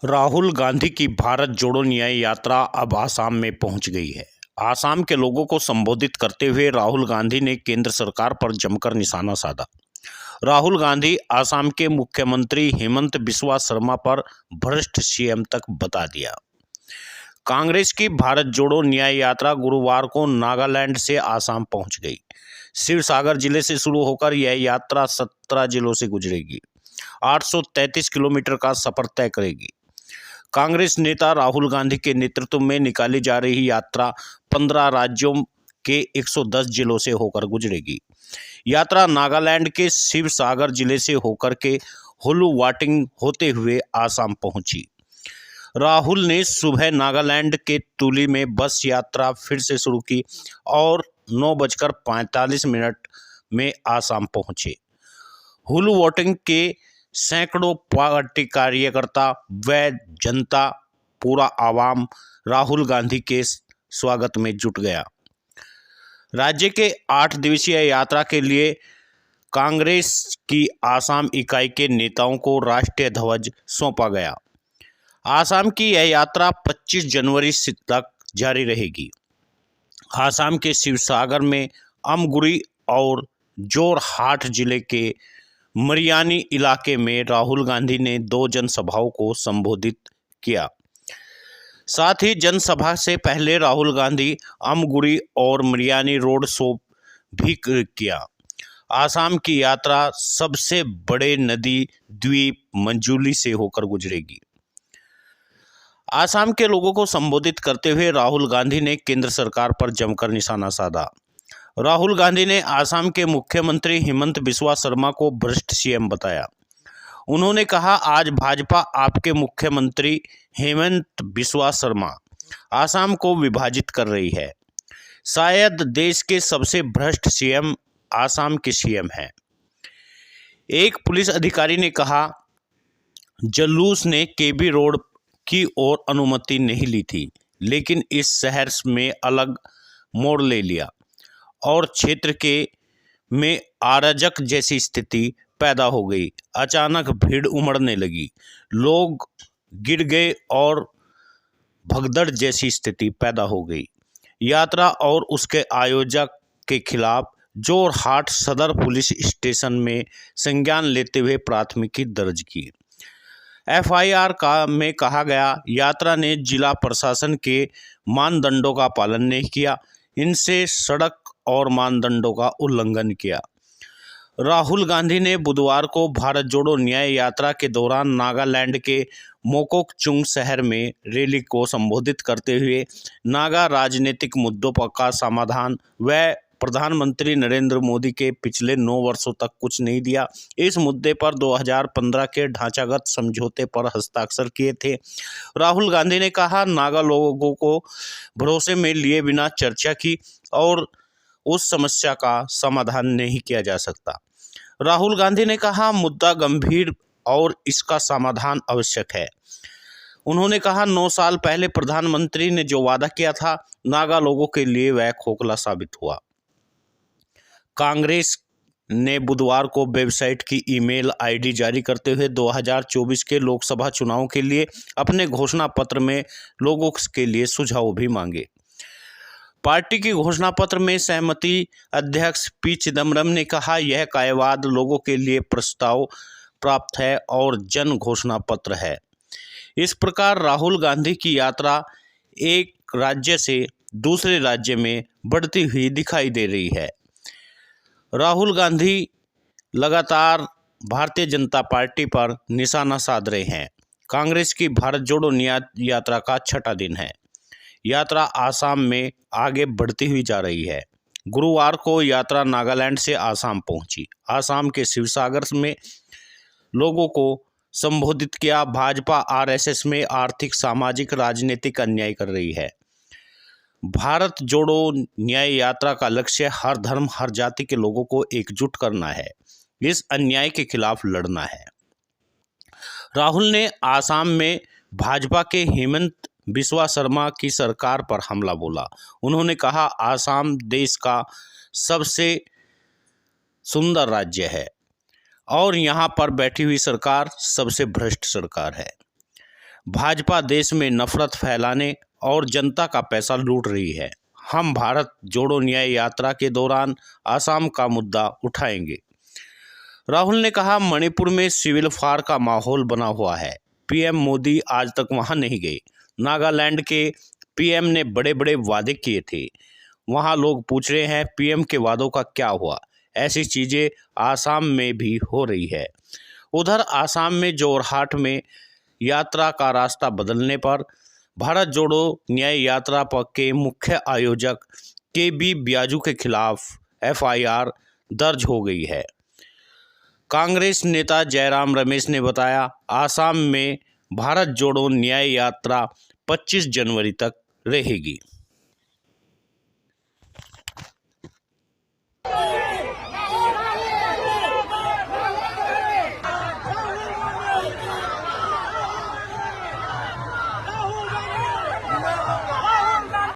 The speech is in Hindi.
राहुल गांधी की भारत जोड़ो न्याय यात्रा अब आसाम में पहुंच गई है। आसाम के लोगों को संबोधित करते हुए राहुल गांधी ने केंद्र सरकार पर जमकर निशाना साधा। राहुल गांधी आसाम के मुख्यमंत्री हेमंत बिस्वा शर्मा पर भ्रष्ट सीएम तक बता दिया। कांग्रेस की भारत जोड़ो न्याय यात्रा गुरुवार को नागालैंड से आसाम पहुंच गई। शिवसागर जिले से शुरू होकर यह यात्रा 17 जिलों से गुजरेगी। 833 किलोमीटर का सफर तय करेगी। कांग्रेस नेता राहुल गांधी के नेतृत्व में निकाली जा रही यात्रा 15 राज्यों के 110 जिलों से होकर गुजरेगी। यात्रा नागालैंड के शिवसागर जिले से होकर के हुलुवाटिंग होते हुए आसाम पहुंची। राहुल ने सुबह नागालैंड के तुली में बस यात्रा फिर से शुरू की और 9:45 में आसाम पहुंचे। हुलुवाटिंग के सैकड़ों पार्टी कार्यकर्ता व जनता, पूरा आवाम राहुल गांधी के स्वागत में जुट गया। राज्य के 8 दिवसीय यात्रा के लिए कांग्रेस की आसाम इकाई के नेताओं को राष्ट्रीय ध्वज सौंपा गया। आसाम की यह यात्रा 25 जनवरी तक जारी रहेगी। आसाम के शिवसागर में अमगुरी और जोरहाट जिले के मरियानी इलाके में राहुल गांधी ने 2 जनसभाओं को संबोधित किया। साथ ही जनसभा से पहले राहुल गांधी अमगुरी और मरियानी रोड शो भी किया। आसाम की यात्रा सबसे बड़े नदी द्वीप मंजूली से होकर गुजरेगी। आसाम के लोगों को संबोधित करते हुए राहुल गांधी ने केंद्र सरकार पर जमकर निशाना साधा। राहुल गांधी ने आसाम के मुख्यमंत्री हेमंत बिस्वा शर्मा को भ्रष्ट सीएम बताया। उन्होंने कहा, आज भाजपा आपके मुख्यमंत्री हेमंत बिस्वा शर्मा आसाम को विभाजित कर रही है। शायद देश के सबसे भ्रष्ट सीएम आसाम के सीएम हैं। एक पुलिस अधिकारी ने कहा, जलूस ने केबी रोड की ओर अनुमति नहीं ली थी, लेकिन इस शहर में अलग मोड़ ले लिया और क्षेत्र के में अराजक जैसी स्थिति पैदा हो गई। अचानक भीड़ उमड़ने लगी, लोग गिर गए और भगदड़ जैसी स्थिति पैदा हो गई। यात्रा और उसके आयोजक के खिलाफ जोरहाट सदर पुलिस स्टेशन में संज्ञान लेते हुए प्राथमिकी दर्ज की। एफआईआर में कहा गया, यात्रा ने जिला प्रशासन के मानदंडों का पालन नहीं किया, इनसे सड़क और मानदंडों का उल्लंघन किया। राहुल गांधी ने बुधवार को भारत जोड़ो न्याय यात्रा के दौरान नागालैंड के मोकोकचुंग शहर में रैली को संबोधित करते हुए नागा राजनीतिक मुद्दों का समाधान व प्रधानमंत्री नरेंद्र मोदी के पिछले 9 वर्षों तक कुछ नहीं दिया, इस मुद्दे पर 2015 के ढांचागत समझौते पर हस्ताक्षर किए थे। राहुल गांधी ने कहा, नागा लोगों को भरोसे में लिए बिना चर्चा की और उस समस्या का समाधान नहीं किया जा सकता। राहुल गांधी ने कहा, मुद्दा गंभीर और इसका समाधान आवश्यक है। उन्होंने कहा, 9 साल पहले प्रधानमंत्री ने जो वादा किया था, नागा लोगों के लिए वह खोखला साबित हुआ। कांग्रेस ने बुधवार को वेबसाइट की ईमेल आईडी जारी करते हुए 2024 के लोकसभा चुनाव के लिए अपने घोषणा पत्र में लोगों के लिए सुझाव भी मांगे। पार्टी की घोषणा पत्र में सहमति अध्यक्ष पी चिदम्बरम ने कहा, यह कायवाद लोगों के लिए प्रस्ताव प्राप्त है और जन घोषणा पत्र है। इस प्रकार राहुल गांधी की यात्रा एक राज्य से दूसरे राज्य में बढ़ती हुई दिखाई दे रही है। राहुल गांधी लगातार भारतीय जनता पार्टी पर निशाना साध रहे हैं। कांग्रेस की भारत जोड़ो न्याय यात्रा का 6ठा दिन है। यात्रा आसाम में आगे बढ़ती हुई जा रही है। गुरुवार को यात्रा नागालैंड से आसाम पहुंची। आसाम के शिवसागर में लोगों को संबोधित किया। भाजपा आरएसएस में आर्थिक, सामाजिक, राजनीतिक अन्याय कर रही है। भारत जोड़ो न्याय यात्रा का लक्ष्य हर धर्म, हर जाति के लोगों को एकजुट करना है, इस अन्याय के खिलाफ लड़ना है। राहुल ने आसाम में भाजपा के हेमंत बिस्वा शर्मा की सरकार पर हमला बोला। उन्होंने कहा, आसाम देश का सबसे सुंदर राज्य है और यहाँ पर बैठी हुई सरकार सबसे भ्रष्ट सरकार है। भाजपा देश में नफरत फैलाने और जनता का पैसा लूट रही है। हम भारत जोड़ो न्याय यात्रा के दौरान आसाम का मुद्दा उठाएंगे। राहुल ने कहा, मणिपुर में सिविल फार का माहौल बना हुआ है। पीएम मोदी आज तक वहां नहीं गए। नागालैंड के पीएम ने बड़े बड़े वादे किए थे। वहां लोग पूछ रहे हैं पीएम के वादों का क्या हुआ। ऐसी चीजें आसाम में भी हो रही है। उधर आसाम में जोरहाट में यात्रा का रास्ता बदलने पर भारत जोड़ो न्याय यात्रा के मुख्य आयोजक के.बी. ब्याजू के खिलाफ एफआईआर दर्ज हो गई है। कांग्रेस नेता जयराम रमेश ने बताया, आसाम में भारत जोड़ो न्याय यात्रा 25 जनवरी तक रहेगी।